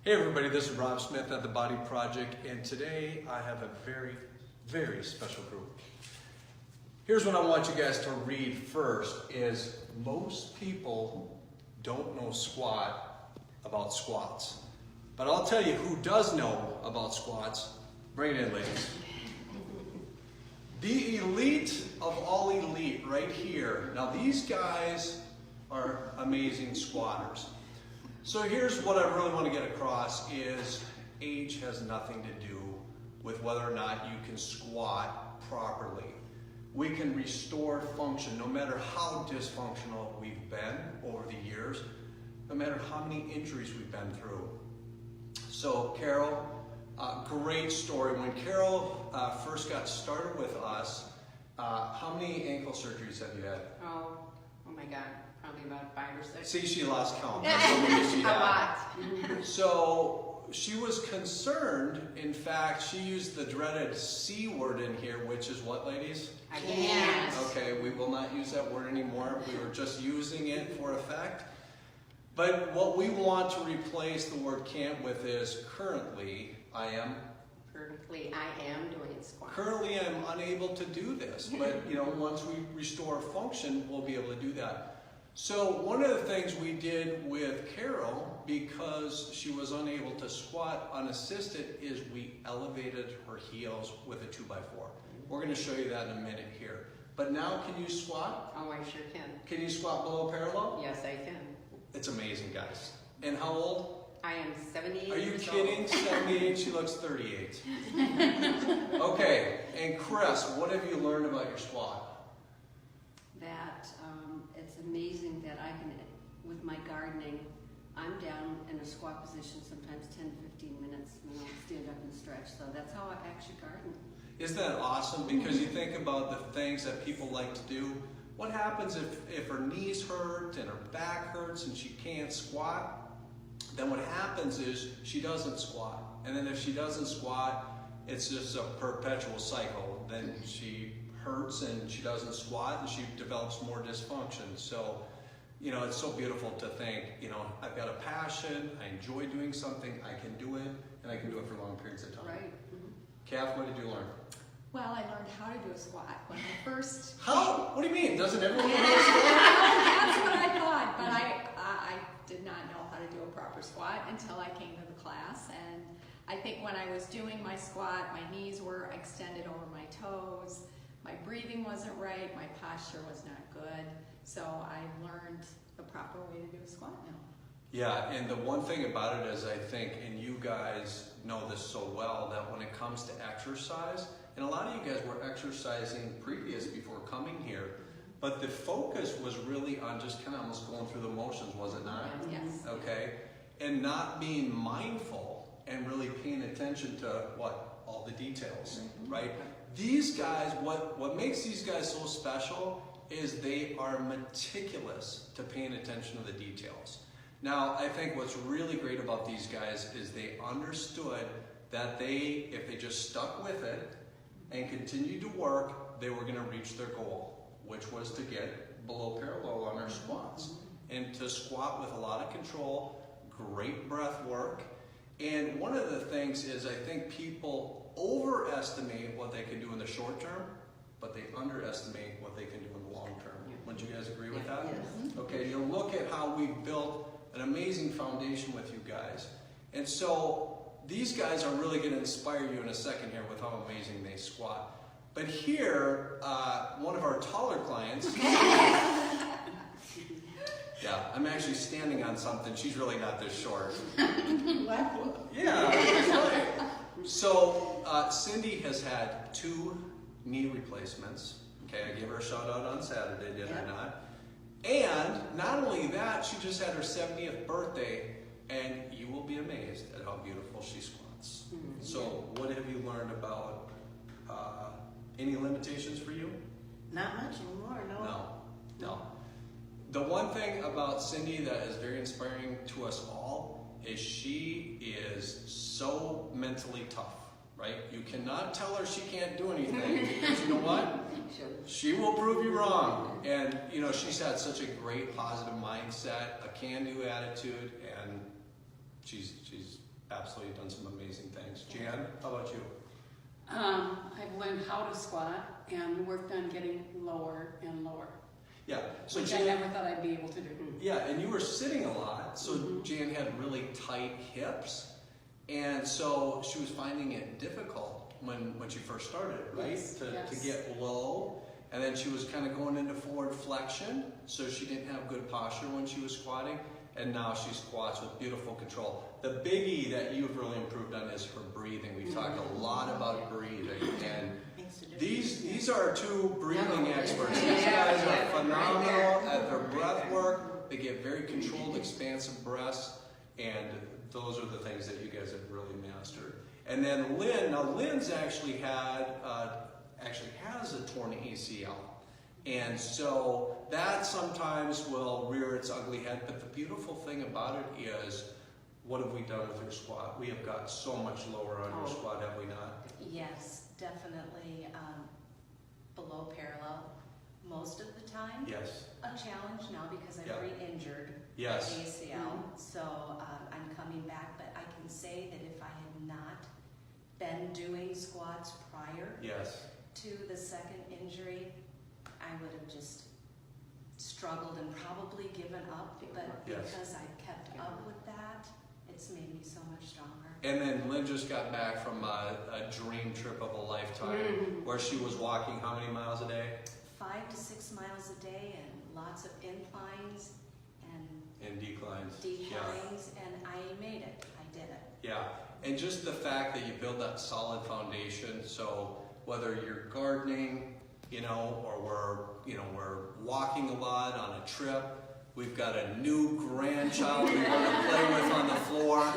Hey everybody, this is Rob Smith at The Body Project, and today I have a very, very special group. Here's what I want you guys to read first is most people don't know squat about squats. But I'll tell you who does know about squats. Bring it in, ladies. The elite of all elite right here. Now these guys are amazing squatters. So here's what I really want to get across is age has nothing to do with whether or not you can squat properly. We can restore function no matter how dysfunctional we've been over the years, no matter how many injuries we've been through. So Carol, great story. When Carol first got started with us, how many ankle surgeries have you had? Oh my God. Probably about 5 or 6. See, she lost count. That's how many she had. A lot. So she was concerned. In fact, she used the dreaded C word in here, which is what, ladies? I can't. Okay, we will not use that word anymore. We were just using it for effect. But what we want to replace the word can't with is currently I am. Currently, I am doing squats. Currently, I'm unable to do this. But once we restore function, we'll be able to do that. So one of the things we did with Carol, because she was unable to squat unassisted, is we elevated her heels with a 2x4. We're going to show you that in a minute here. But now, can you squat? Oh, I sure can. Can you squat below parallel? Yes, I can. It's amazing, guys. And how old? I am 78 Are you years kidding? old. 78? She looks 38. Okay, and Chris, what have you learned about your squat? That it's amazing that I can, with my gardening, I'm down in a squat position sometimes 10 to 15 minutes, stand up and stretch. So that's how I actually garden. Isn't that awesome? Because you think about the things that people like to do. What happens if her knees hurt and her back hurts and she can't squat? Then what happens is she doesn't squat. And then if she doesn't squat, it's just a perpetual cycle. Then she hurts and she doesn't squat and she develops more dysfunction. So, it's so beautiful to think, I've got a passion, I enjoy doing something, I can do it, and I can do it for long periods of time. Right. Kath, what did you learn? Well, I learned how to do a squat when I first. How? What do you mean? Doesn't everyone know how to squat? That's what I thought, but I did not know how to do a proper squat until I came to the class. And I think when I was doing my squat, my knees were extended over my toes, my breathing wasn't right, my posture was not good. So I learned the proper way to do a squat now. Yeah, and the one thing about it is I think, and you guys know this so well, that when it comes to exercise, and a lot of you guys were exercising previous before coming here, but the focus was really on just kind of almost going through the motions, was it not? Yes. Okay, and not being mindful and really paying attention to all the details, right? These guys, what makes these guys so special is they are meticulous to paying attention to the details. Now, I think what's really great about these guys is they understood that if they just stuck with it and continued to work, they were going to reach their goal, which was to get below parallel on their squats. And to squat with a lot of control, great breath work. And one of the things is I think people overestimate what they can do in the short term, but they underestimate what they can do in the long term. Wouldn't you guys agree with that? Yes. Okay, you'll look at how we've built an amazing foundation with you guys. And so these guys are really going to inspire you in a second here with how amazing they squat. But here, one of our taller clients, yeah, I'm actually standing on something. She's really not this short. What? Yeah, that's right. So Cindy has had 2 knee replacements. Okay, I gave her a shout out on Saturday, did I not? And not only that, she just had her 70th birthday, and you will be amazed at how beautiful she squats. So what have you learned about any limitations for you? Not much anymore, No. The one thing about Cindy that is very inspiring to us all is she is so mentally tough, right? You cannot tell her she can't do anything because you know what? She will prove you wrong. And she's had such a great positive mindset, a can-do attitude, and she's absolutely done some amazing things. Jan, how about you? I've learned how to squat and worked on getting lower and lower, Yeah, so which I Jan, never thought I'd be able to do. yeah, and you were sitting a lot, so Jan had really tight hips, and so she was finding it difficult when she first started, right? Yes, To yes. get low, and then she was kind of going into forward flexion, so she didn't have good posture when she was squatting, and now she squats with beautiful control. The biggie that you've really improved on is her breathing. We've talked a lot about breathing, and these are two breathing experts. These guys are phenomenal at their breath work. They get very controlled, expansive breaths, and those are the things that you guys have really mastered. And then Lynn, now Lynn's actually has a torn ACL. And so that sometimes will rear its ugly head, but the beautiful thing about it is, what have we done with your squat? We have got so much lower on your squat, have we not? Yes, definitely below parallel most of the time. Yes, A challenge now because I've Yeah. re-injured yes, ACL, so I'm coming back. But I can say that if I had not been doing squats prior yes, to the second injury, I would have just struggled and probably given up. But Yes. because I kept up with that, it's made me so much stronger. And then Lynn just got back from a dream trip of a lifetime, where she was walking how many miles a day? 5 to 6 miles a day and lots of inclines and And declines. declines, and I made it. I did it. Yeah, and just the fact that you build that solid foundation, so whether you're gardening, or we're walking a lot on a trip, we've got a new grandchild we want to play with on the floor.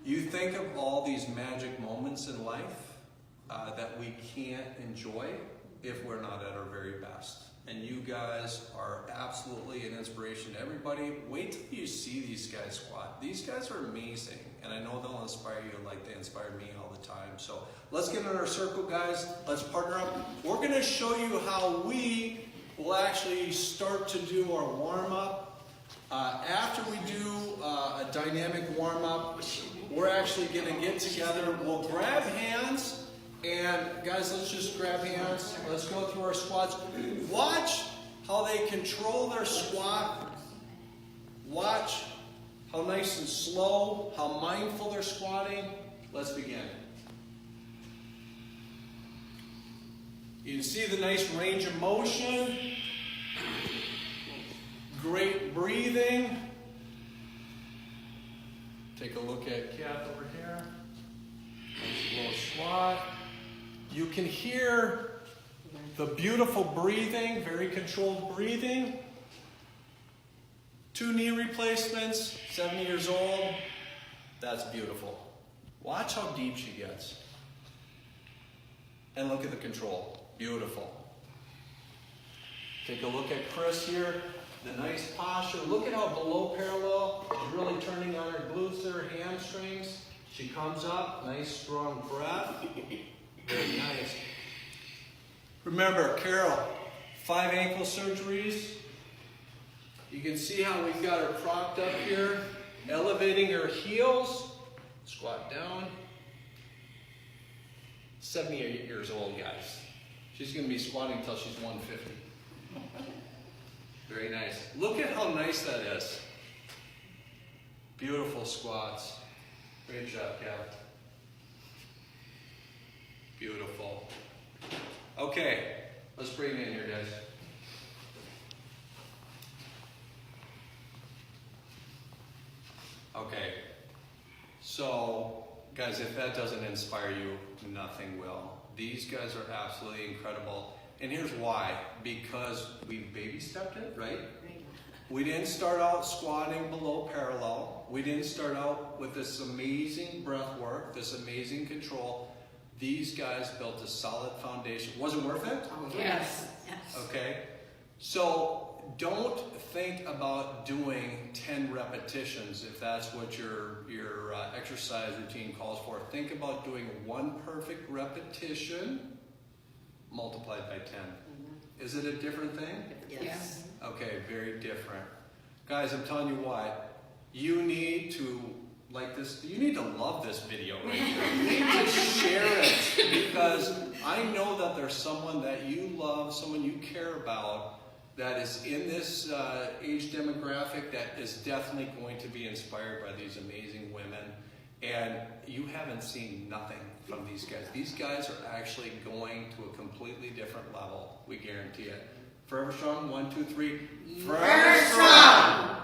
You think of all these magic moments in life that we can't enjoy if we're not at our very best. And you guys are absolutely an inspiration to everybody. Wait till you see these guys squat. These guys are amazing, and I know they'll inspire you like they inspire me all the time. So let's get in our circle, guys. Let's partner up. We're going to show you how we will actually start to do our warm-up. After we do a dynamic warm-up, we're actually going to get together. We'll grab hands. And guys, let's just grab hands. Let's go through our squats. Watch how they control their squat. Watch how nice and slow, how mindful they're squatting. Let's begin. You can see the nice range of motion. Great breathing. Take a look at Kath over here. Nice little squat. You can hear the beautiful breathing, very controlled breathing. 2 knee replacements, 70 years old. That's beautiful. Watch how deep she gets. And look at the control. Beautiful. Take a look at Chris here. The nice posture. Look at how below parallel she's really turning on her glutes, her hamstrings. She comes up, nice strong breath. Very nice. Remember, Carol, 5 ankle surgeries. You can see how we've got her propped up here, elevating her heels. Squat down. 78 years old, guys. She's going to be squatting until she's 150. Very nice. Look at how nice that is. Beautiful squats. Great job, Kat. Beautiful. Okay, let's bring it in here, guys. Okay, so guys, if that doesn't inspire you, nothing will. These guys are absolutely incredible. And here's why. Because we baby stepped it, right? We didn't start out squatting below parallel. We didn't start out with this amazing breath work, this amazing control. These guys built a solid foundation. Was it worth it? Yes. Okay. So don't think about doing 10 repetitions if that's what your exercise routine calls for. Think about doing 1 perfect repetition multiplied by 10. Is it a different thing? Yes. Okay, very different. Guys, I'm telling you what, you need to like this, you need to love this video right here. You need to share it, because I know that there's someone that you love, someone you care about, that is in this age demographic that is definitely going to be inspired by these amazing women. And you haven't seen nothing from these guys. These guys are actually going to a completely different level. We guarantee it. Forever Strong, 1, 2, 3. Forever Strong!